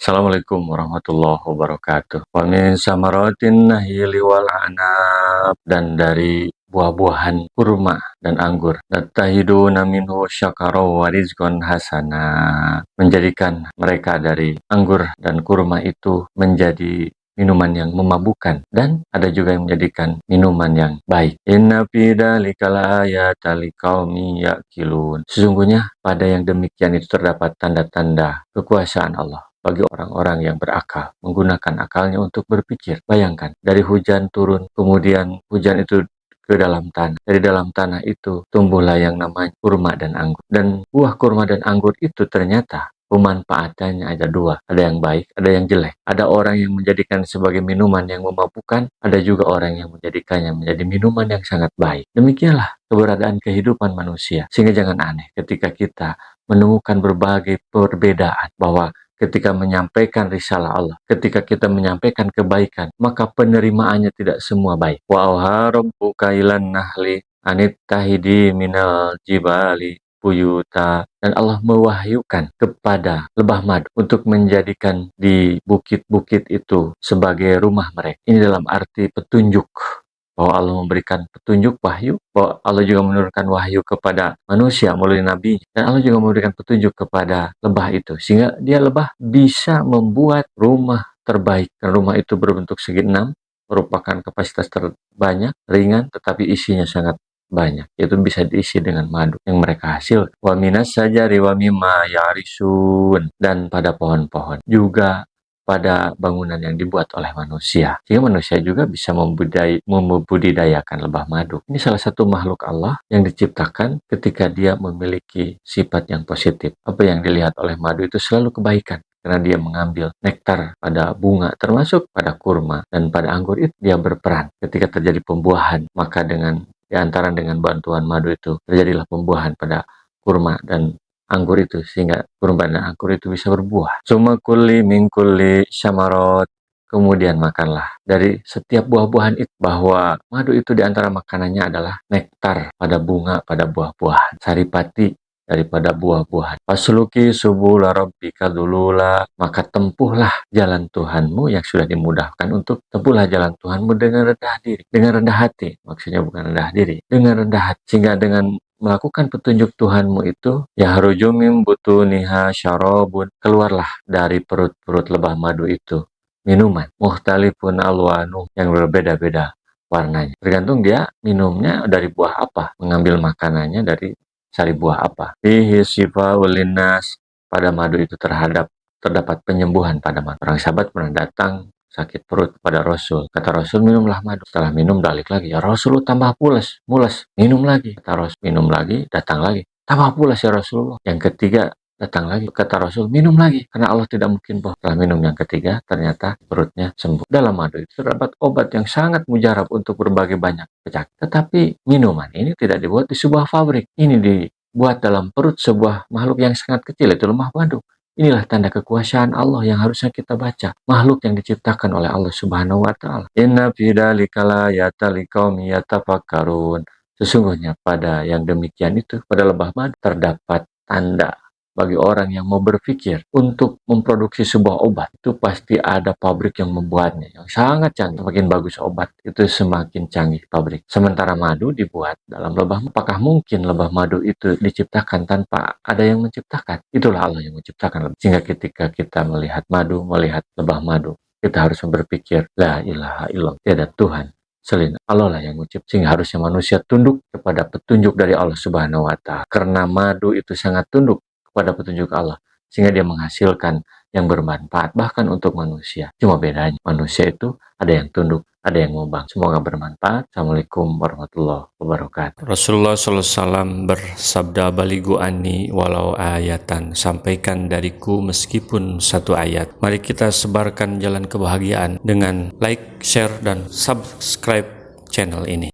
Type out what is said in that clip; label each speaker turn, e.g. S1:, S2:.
S1: Assalamualaikum warahmatullahi wabarakatuh. Wa min samaratin nakhili wal anab, dan dari buah-buahan kurma dan anggur. Nattahiduna minhu syakara wa rizqan hasana. Menjadikan mereka dari anggur dan kurma itu menjadi minuman yang memabukkan, dan ada juga yang menjadikan minuman yang baik. Inna fi dzalika laayatal liqaumin yaqilun. Sesungguhnya pada yang demikian itu terdapat tanda-tanda kekuasaan Allah bagi orang-orang yang berakal, menggunakan akalnya untuk berpikir. Bayangkan, dari hujan turun, kemudian hujan itu ke dalam tanah. Dari dalam tanah itu tumbuhlah yang namanya kurma dan anggur. Dan buah kurma dan anggur itu ternyata pemanfaatannya ada dua, ada yang baik, ada yang jelek. Ada orang yang menjadikan sebagai minuman yang memabukkan, ada juga orang yang menjadikannya menjadi minuman yang sangat baik. Demikianlah keberadaan kehidupan manusia. Sehingga jangan aneh ketika kita menemukan berbagai perbedaan, bahwa ketika menyampaikan risalah Allah, ketika kita menyampaikan kebaikan, maka penerimaannya tidak semua baik. Wa auha rabbuka ilan nahli anittahidi minal jibali buyuta, dan Allah mewahyukan kepada lebah madu untuk menjadikan di bukit-bukit itu sebagai rumah mereka. Ini dalam arti petunjuk, bahwa Allah memberikan petunjuk wahyu, bahwa Allah juga menurunkan wahyu kepada manusia melalui nabi, dan Allah juga memberikan petunjuk kepada lebah itu, sehingga dia lebah bisa membuat rumah terbaik. Dan rumah itu berbentuk segi enam, merupakan kapasitas terbanyak, ringan, tetapi isinya sangat banyak, yaitu bisa diisi dengan madu yang mereka hasil. Wa minas sajari wa mimma yarisun, dan pada pohon-pohon, juga pada bangunan yang dibuat oleh manusia, sehingga manusia juga bisa membudidayakan lebah madu. Ini salah satu makhluk Allah yang diciptakan ketika dia memiliki sifat yang positif. Apa yang dilihat oleh madu itu selalu kebaikan, karena dia mengambil nektar pada bunga, termasuk pada kurma dan pada anggur itu dia berperan. Ketika terjadi pembuahan, maka dengan bantuan madu itu terjadilah pembuahan pada kurma dan anggur itu, sehingga kurma dan anggur itu bisa berbuah. Summa kulli min kulli syamarot, kemudian makanlah dari setiap buah-buahan itu, bahwa madu itu di antara makanannya adalah nektar pada bunga, pada buah-buahan, saripati daripada buah-buahan. Fasluki subula rabbika dzulula, maka tempuhlah jalan Tuhanmu yang sudah dimudahkan, untuk tempuhlah jalan Tuhanmu dengan rendah diri, dengan rendah hati. Maksudnya bukan rendah diri, dengan rendah hati, sehingga dengan melakukan petunjuk Tuhanmu itu, ya harujumim butuniha syarabun, keluarlah dari perut-perut lebah madu itu minuman, mukhtalifun alwanu, yang berbeda-beda warnanya. Tergantung dia minumnya dari buah apa, mengambil makanannya dari sari buah apa. Fihi syifa'ul linnas, pada madu itu terdapat penyembuhan pada madu. Orang sahabat pernah datang sakit perut pada Rasul. Kata Rasul, minumlah madu. Setelah minum, balik lagi. Ya Rasul, tambah mules. Minum lagi. Kata Rasul, minum lagi, datang lagi. Tambah pules ya Rasulullah. Yang ketiga, datang lagi. Kata Rasul, minum lagi. Karena Allah tidak mungkin bohong. Setelah minum yang ketiga, ternyata perutnya sembuh. Dalam madu itu terdapat obat yang sangat mujarab untuk berbagai banyak penyakit. Tetapi minuman ini tidak dibuat di sebuah pabrik. Ini dibuat dalam perut sebuah makhluk yang sangat kecil, itu lebah madu. Inilah tanda kekuasaan Allah yang harusnya kita baca. Makhluk yang diciptakan oleh Allah Subhanahu wa Ta'ala. Inna fi dzalika laayatal liqaumin yatafakkarun. Sesungguhnya pada yang demikian itu, pada lebah madu, terdapat tanda bagi orang yang mau berpikir untuk memproduksi sebuah obat. Itu pasti ada pabrik yang membuatnya, yang sangat canggih. Semakin bagus obat, itu semakin canggih pabrik. Sementara madu dibuat dalam lebah. Apakah mungkin lebah madu itu diciptakan tanpa ada yang menciptakan? Itulah Allah yang menciptakan lebah. Sehingga ketika kita melihat madu, melihat lebah madu, kita harus berpikir, la ilaha illallah, tiada Tuhan selain Allah lah yang menciptakan. Sehingga harusnya manusia tunduk kepada petunjuk dari Allah Subhanahu wa Ta'ala. Karena madu itu sangat tunduk pada petunjuk Allah, sehingga dia menghasilkan yang bermanfaat bahkan untuk manusia. Cuma bedanya, manusia itu ada yang tunduk, ada yang ngobang. Semoga bermanfaat. Assalamualaikum warahmatullahi wabarakatuh. Rasulullah SAW bersabda, baligu anni walau ayatan, sampaikan dariku meskipun satu ayat. Mari kita sebarkan jalan kebahagiaan dengan like, share, dan subscribe channel ini.